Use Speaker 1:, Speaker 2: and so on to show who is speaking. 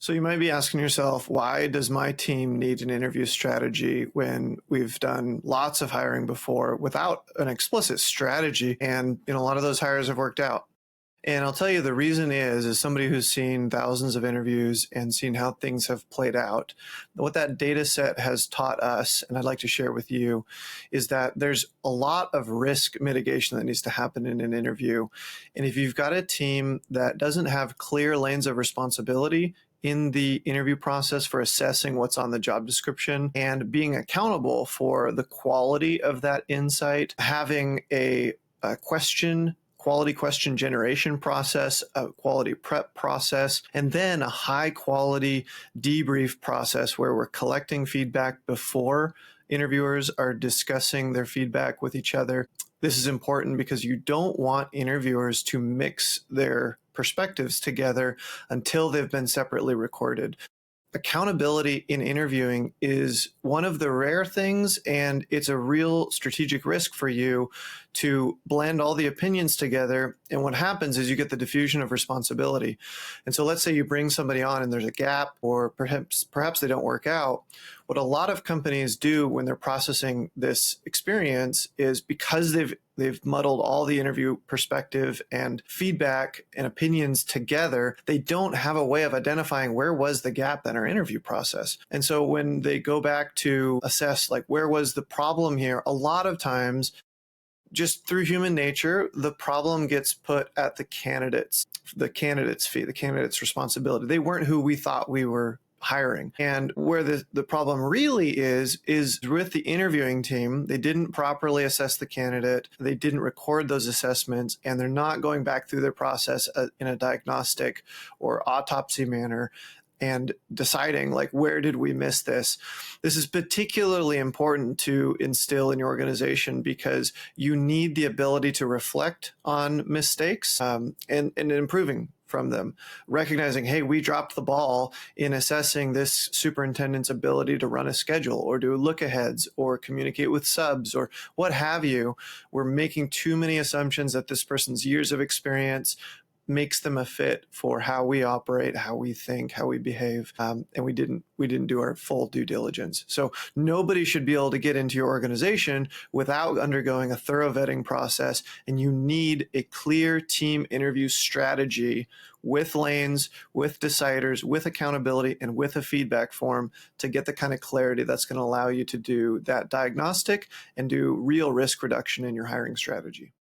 Speaker 1: So you might be asking yourself, why does my team need an interview strategy when we've done lots of hiring before without an explicit strategy? And a lot of those hires have worked out. And I'll tell you the reason is as somebody who's seen thousands of interviews and seen how things have played out, what that data set has taught us, and I'd like to share with you, is that there's a lot of risk mitigation that needs to happen in an interview. And if you've got a team that doesn't have clear lanes of responsibility in the interview process for assessing what's on the job description and being accountable for the quality of that insight, having a quality question generation process, a quality prep process, and then a high quality debrief process where we're collecting feedback before interviewers are discussing their feedback with each other. This is important because you don't want interviewers to mix their perspectives together until they've been separately recorded. Accountability in interviewing is one of the rare things, and it's a real strategic risk for you to blend all the opinions together. And what happens is you get the diffusion of responsibility. And so let's say you bring somebody on and there's a gap, or perhaps they don't work out. What a lot of companies do when they're processing this experience is, because they've muddled all the interview perspective and feedback and opinions together, they don't have a way of identifying where was the gap in our interview process. And so when they go back to assess, like, where was the problem here, a lot of times, just through human nature, the problem gets put at the candidate's fee, the candidate's responsibility. They weren't who we thought we were hiring. And where the problem really is with the interviewing team. They didn't properly assess the candidate. They didn't record those assessments, and they're not going back through their process in a diagnostic or autopsy manner and deciding, like, where did we miss this? This is particularly important to instill in your organization because you need the ability to reflect on mistakes and improving from them, recognizing, hey, we dropped the ball in assessing this superintendent's ability to run a schedule or do look-aheads or communicate with subs or what have you. We're making too many assumptions that this person's years of experience makes them a fit for how we operate, how we think, how we behave, and we didn't do our full due diligence. So nobody should be able to get into your organization without undergoing a thorough vetting process, and you need a clear team interview strategy with lanes, with deciders, with accountability, and with a feedback form to get the kind of clarity that's going to allow you to do that diagnostic and do real risk reduction in your hiring strategy.